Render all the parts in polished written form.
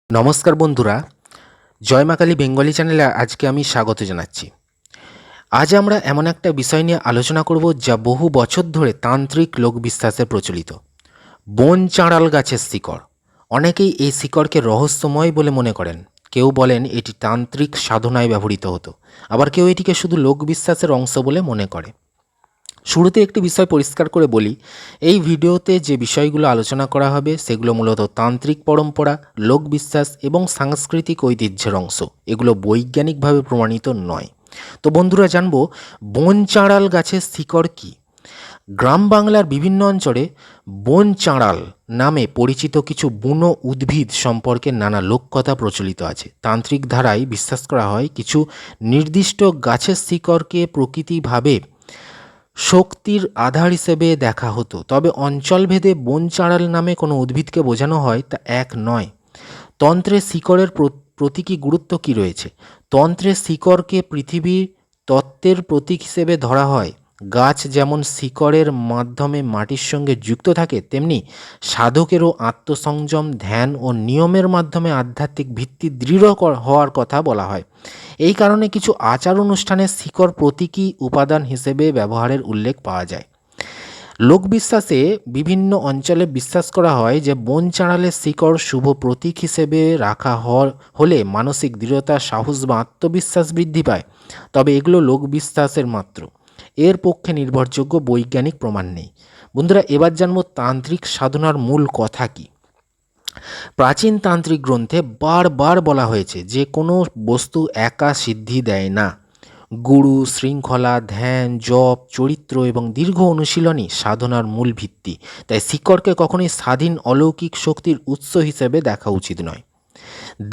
নমস্কার বন্ধুরা, জয় মা কালী বেঙ্গলি চ্যানেলে আজকে আমি স্বাগত জানাচ্ছি। আজ আমরা এমন একটা বিষয় নিয়ে আলোচনা করব যা বহু বছর ধরে তান্ত্রিক লোকবিশ্বাসে প্রচলিত। বন চাঁড়াল গাছের শিকড়। অনেকেই এই শিকড়কে রহস্যময় বলে মনে করেন। কেউ বলেন এটি তান্ত্রিক সাধনায় ব্যবহৃত হতো, আবার কেউ এটিকে শুধু লোকবিশ্বাসের অংশ বলে মনে করে। শুরুতে একটি বিষয় পরিষ্কার করে বলি, এই ভিডিওতে যে বিষয়গুলো আলোচনা করা হবে সেগুলো মূলত তান্ত্রিক পরম্পরা, লোকবিশ্বাস এবং সাংস্কৃতিক ঐতিহ্যের অংশ। এগুলো বৈজ্ঞানিকভাবে প্রমাণিত নয়। তো বন্ধুরা, জানবো বন চাঁড়াল গাছের শিকড় কী। গ্রাম বাংলার বিভিন্ন অঞ্চলে বন চাঁড়াল নামে পরিচিত কিছু বুনো উদ্ভিদ সম্পর্কে নানা লোককথা প্রচলিত আছে। তান্ত্রিক ধারায় বিশ্বাস করা হয় কিছু নির্দিষ্ট গাছের শিকড়কে প্রকৃতিভাবে শক্তির আধার হিসেবে দেখা হতো, তবে অঞ্চলভেদে বন চাঁড়াল নামে কোনো উদ্ভিদকে বোঝানো হয় তা এক নয়। তন্ত্রে শিকড়ের প্রতীকী গুরুত্ব কী রয়েছে? তন্ত্রে শিকড়কে পৃথিবীর তত্ত্বের প্রতীক হিসেবে ধরা হয়। গাছ যেমন শিকড়ের মাধ্যমে মাটির সঙ্গে যুক্ত থাকে, তেমনি সাধকেরও আত্মসংযম, ধ্যান ও নিয়মের মাধ্যমে আধ্যাত্মিক ভিত্তি দৃঢ় হওয়ার কথা বলা হয়। এই কারণে কিছু আচার অনুষ্ঠানে শিকড় প্রতীকী উপাদান হিসেবে ব্যবহারের উল্লেখ পাওয়া যায়। লোকবিশ্বাসে বিভিন্ন অঞ্চলে বিশ্বাস করা হয় যে বন চাঁড়ালের শিকড় শুভ প্রতীক হিসেবে রাখা হলে মানসিক দৃঢ়তা, সাহস বা আত্মবিশ্বাস বৃদ্ধি পায়। তবে এগুলো লোকবিশ্বাসের মাত্র, এর পক্ষে নির্ভরযোগ্য বৈজ্ঞানিক প্রমাণ নেই। বন্ধুরা, এবার জানবো তান্ত্রিক সাধনার মূল কথা কী। প্রাচীন তান্ত্রিক গ্রন্থে বারবার বলা হয়েছে যে কোনো বস্তু একা সিদ্ধি দেয় না। গুরু, শৃঙ্খলা, ধ্যান, জপ, চরিত্র এবং দীর্ঘ অনুশীলনই সাধনার মূল ভিত্তি। তাই শিকড়কে কখনোই স্বাধীন অলৌকিক শক্তির উৎস হিসেবে দেখা উচিত নয়।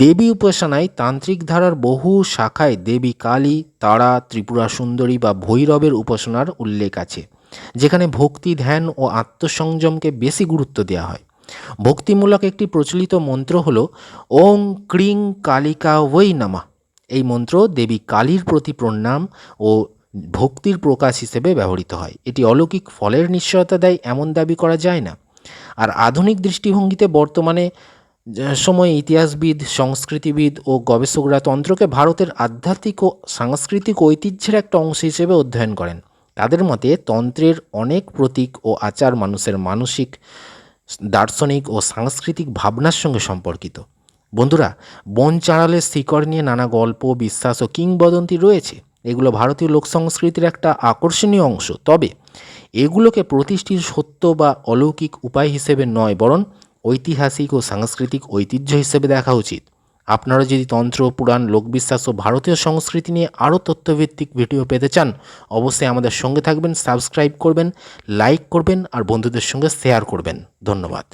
দেবী উপাসনায় তান্ত্রিক ধারার বহু শাখায় দেবী কালী, তারা, ত্রিপুরা সুন্দরী বা ভৈরবের উপাসনার উল্লেখ আছে, যেখানে ভক্তি, ধ্যান ও আত্মসংযমকে বেশি গুরুত্ব দেওয়া হয়। ভক্তিমূলক একটি প্রচলিত মন্ত্র হল ওং ক্রিং কালিকা ওই নমঃ। এই মন্ত্র দেবী কালীর প্রতি প্রণাম ও ভক্তির প্রকাশ হিসেবে ব্যবহৃত হয়। এটি অলৌকিক ফলের নিশ্চয়তা দেয় এমন দাবি করা যায় না। আর আধুনিক দৃষ্টিভঙ্গিতে বর্তমানে সময়ে ইতিহাসবিদ, সংস্কৃতিবিদ ও গবেষকরা তন্ত্রকে ভারতের আধ্যাত্মিক ও সাংস্কৃতিক ঐতিহ্যের একটা অংশ হিসেবে অধ্যয়ন করেন। তাদের মতে তন্ত্রের অনেক প্রতীক ও আচার মানুষের মানসিক, দার্শনিক ও সাংস্কৃতিক ভাবনার সঙ্গে সম্পর্কিত। বন্ধুরা, বন চাঁড়ালের শিকড় নিয়ে নানা গল্প, বিশ্বাস ও কিংবদন্তি রয়েছে। এগুলো ভারতীয় লোক সংস্কৃতির একটা আকর্ষণীয় অংশ। তবে এগুলোকে প্রতিষ্ঠিত সত্য বা অলৌকিক উপায় হিসেবে নয়, বরং ঐতিহাসিক ও সাংস্কৃতিক ঐতিহ্য হিসেবে দেখা উচিত। আপনারা যদি তন্ত্র, পুরাণ, লোকবিশ্বাস ও ভারতীয় সংস্কৃতি নিয়ে আরও তথ্যভিত্তিক ভিডিও পেতে চান, অবশ্যই আমাদের সঙ্গে থাকবেন, সাবস্ক্রাইব করবেন, লাইক করবেন আর বন্ধুদের সঙ্গে শেয়ার করবেন। ধন্যবাদ।